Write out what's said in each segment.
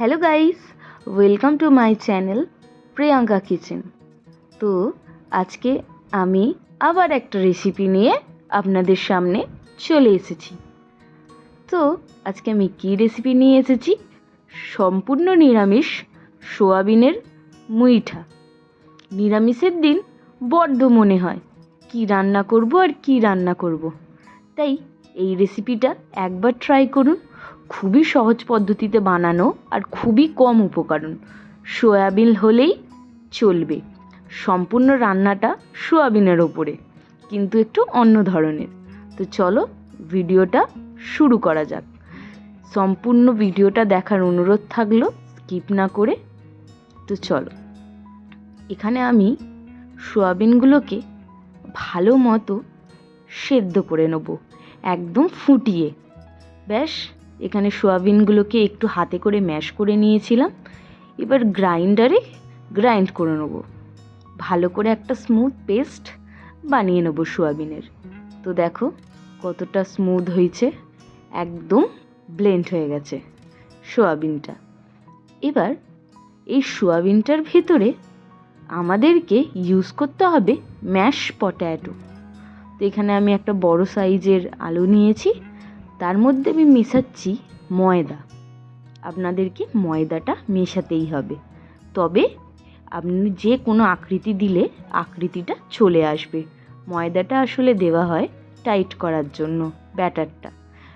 Hello guys, welcome to my channel Priyanka kitchen. তো আজকে আমি আবার একটা রেসিপি নিয়ে আপনাদের সামনে চলে এসেছি। তো আজকে আমি কী রেসিপি নিয়ে এসেছি? সম্পূর্ণ নিরামিষ সোয়াবিনের মুইঠা। নিরামিষের দিন বড্ড মনে হয় কি রান্না করব আর কি রান্না করব, তাই এই রেসিপিটা একবার ট্রাই করুন। খুবই সহজ পদ্ধতিতে বানানো আর খুবই কম উপকরণ। সয়াবিন হলেই চলবে। সম্পূর্ণ রান্নাটা সয়াবিনের ওপরে, কিন্তু একটু অন্য ধরনের। তো চলো ভিডিওটা শুরু করা যাক। সম্পূর্ণ ভিডিওটা দেখার অনুরোধ থাকলো, স্কিপ না করে। তো চলো, এখানে আমি সয়াবিনগুলোকে ভালো মতো সেদ্ধ করে নেব, একদম ফুটিয়ে। ব্যাস, এখানে সয়াবিনগুলোকে একটু হাতে করে ম্যাশ করে নিয়েছিলাম। এবার গ্রাইন্ডারে গ্রাইন্ড করে নেব, ভালো করে একটা স্মুথ পেস্ট বানিয়ে নেব সয়াবিনের। তো দেখো কতটা স্মুথ হয়েছে, একদম ব্লেন্ড হয়ে গেছে সয়াবিনটা। এবার এই সয়াবিনটার ভেতরে আমাদেরকে ইউজ করতে হবে ম্যাশ পট্যাটো। তো এখানে আমি একটা বড় সাইজের আলু নিয়েছি, তার মধ্যে আমি মেশাচ্ছি ময়দা। আপনাদেরকে ময়দাটা মেশাতেই হবে, তবে আপনি যে কোনো আকৃতি দিলে আকৃতিটা চলে আসবে। ময়দাটা আসলে দেওয়া হয় টাইট করার জন্য ব্যাটারটা,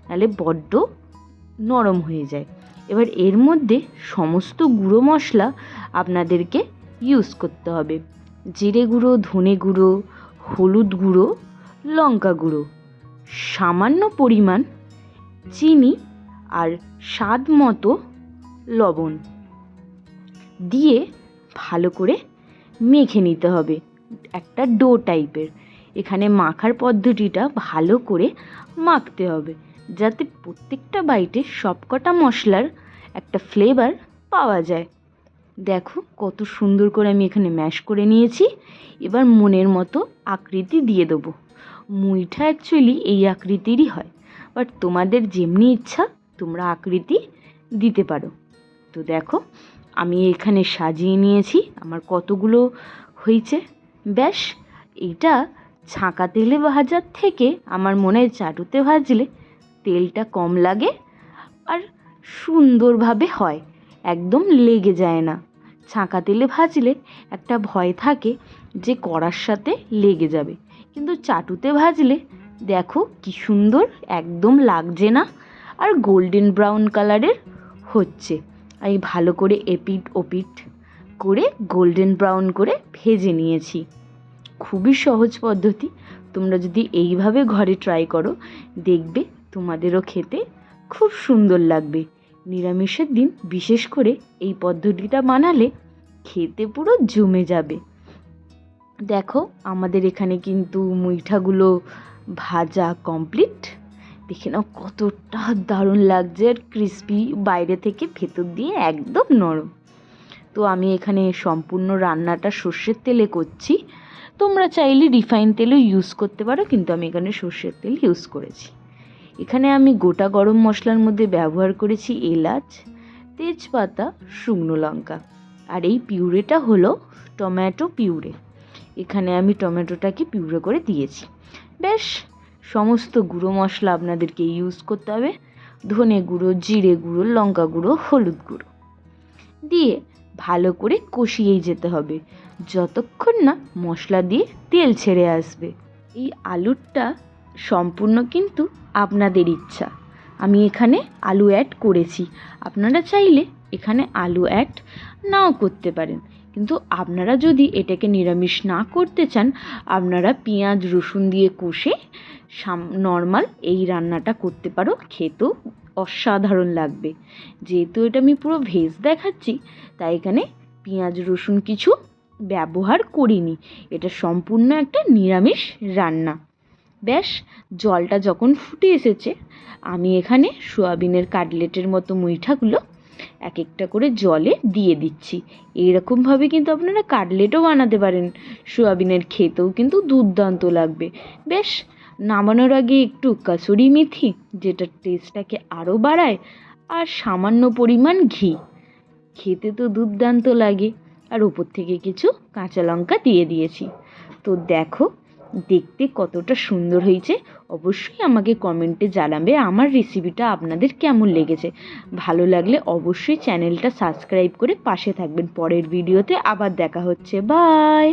নাহলে বড্ড নরম হয়ে যায়। এবার এর মধ্যে সমস্ত গুঁড়ো মশলা আপনাদেরকে ইউজ করতে হবে। জিরে গুঁড়ো, ধনে গুঁড়ো, হলুদ গুঁড়ো, লঙ্কা গুঁড়ো, সামান্য পরিমাণ চিনি আর স্বাদ মতো লবণ দিয়ে ভালো করে মেখে নিতে হবে, একটা ডো টাইপের। এখানে মাখার পদ্ধতিটা ভালো করে মাখতে হবে, যাতে প্রত্যেকটা বাইটে সবকটা মশলার একটা ফ্লেভার পাওয়া যায়। দেখো কত সুন্দর করে আমি এখানে ম্যাশ করে নিয়েছি। এবার মনের মতো আকৃতি দিয়ে দেবো। মুইঠা অ্যাকচুয়ালি এই আকৃতিরই হয়, বাট তোমাদের যেমনি ইচ্ছা তোমরা আকৃতি দিতে পারো। তো দেখো আমি এখানে সাজিয়ে নিয়েছি, আমার কতগুলো হয়েছে। ব্যাস, এইটা ছাঁকা তেলে ভাজার থেকে আমার মনে হয় চাটুতে ভাজলে তেলটা কম লাগে আর সুন্দরভাবে হয়, একদম লেগে যায় না। ছাঁকা তেলে ভাজলে একটা ভয় থাকে যে কড়ার সাথে লেগে যাবে, কিন্তু চাটুতে ভাজলে দেখো কি সুন্দর, একদম লাগছে না আর গোল্ডেন ব্রাউন কালারের হচ্ছে। আমি ভালো করে এপিট ওপিট করে গোল্ডেন ব্রাউন করে ভেজে নিয়েছি। খুবই সহজ পদ্ধতি, তোমরা যদি এইভাবে ঘরে ট্রাই করো দেখবে তোমাদেরও খেতে খুব সুন্দর লাগবে। নিরামিষের দিন বিশেষ করে এই পদ্ধতিটা বানালে খেতে পুরো জমে যাবে। দেখো আমাদের এখানে কিন্তু মুইঠাগুলো ভাজা কমপ্লিট। দেখে নাও কতটা দারুণ লাগছে আর ক্রিস্পি, বাইরে থেকে ভেতর দিয়ে একদম নরম। তো আমি এখানে সম্পূর্ণ রান্নাটা সর্ষের তেলে করছি, তোমরা চাইলে রিফাইন তেলও ইউজ করতে পারো, কিন্তু আমি এখানে সর্ষের তেল ইউজ করেছি। এখানে আমি গোটা গরম মশলার মধ্যে ব্যবহার করেছি এলাচ, তেজপাতা, শুকনো লঙ্কা। আর এই পিউরেটা হলো টমেটো পিউরে। এখানে আমি টমেটোটাকে পিউরে করে দিয়েছি। বেশ, সমস্ত গুঁড়ো মশলা আপনাদেরকে ইউজ করতে হবে। ধনে গুঁড়ো, জিরে গুঁড়ো, লঙ্কা গুঁড়ো, হলুদ গুঁড়ো দিয়ে ভালো করে কষিয়েই যেতে হবে যতক্ষণ না মশলা দিয়ে তেল ছেড়ে আসবে। এই আলুটা সম্পূর্ণ কিন্তু আপনাদের ইচ্ছা। আমি এখানে আলু অ্যাড করেছি, আপনারা চাইলে এখানে আলু অ্যাড নাও করতে পারেন, কিন্তু আপনারা যদি এটাকে নিরামিষ না করতে চান, আপনারা পেঁয়াজ রসুন দিয়ে কষে নর্মাল এই রান্নাটা করতে পারো, খেতেও অসাধারণ লাগবে। যেহেতু এটা আমি পুরো ভেজ দেখাচ্ছি, তাই এখানে পেঁয়াজ রসুন কিছু ব্যবহার করিনি, এটা সম্পূর্ণ একটা নিরামিষ রান্না। ব্যাস, জলটা যখন ফুটে এসেছে আমি এখানে সয়াবিনের কাটলেটের মতো মুইঠাগুলো এক একটা করে জলে দিয়ে দিচ্ছি। এইরকমভাবে কিন্তু আপনারা কাটলেটও বানাতে পারেন সয়াবিনের, খেতেও কিন্তু দুর্দান্ত লাগবে। বেশ, নামানোর আগে একটু কাসুরি মেথি, যেটা টেস্টটাকে আরও বাড়ায়, আর সামান্য পরিমাণ ঘি খেতে তো দুর্দান্ত লাগে। আর ওপর থেকে কিছু কাঁচা লঙ্কা দিয়ে দিয়েছি। তো দেখো দেখতে কতটা সুন্দর হয়েছে। অবশ্যই আমাকে কমেন্টে জানাবে আমার রেসিপিটা আপনাদের কেমন লেগেছে। ভালো লাগলে অবশ্যই চ্যানেলটা সাবস্ক্রাইব করে পাশে থাকবেন। পরের ভিডিওতে আবার দেখা হচ্ছে। বাই।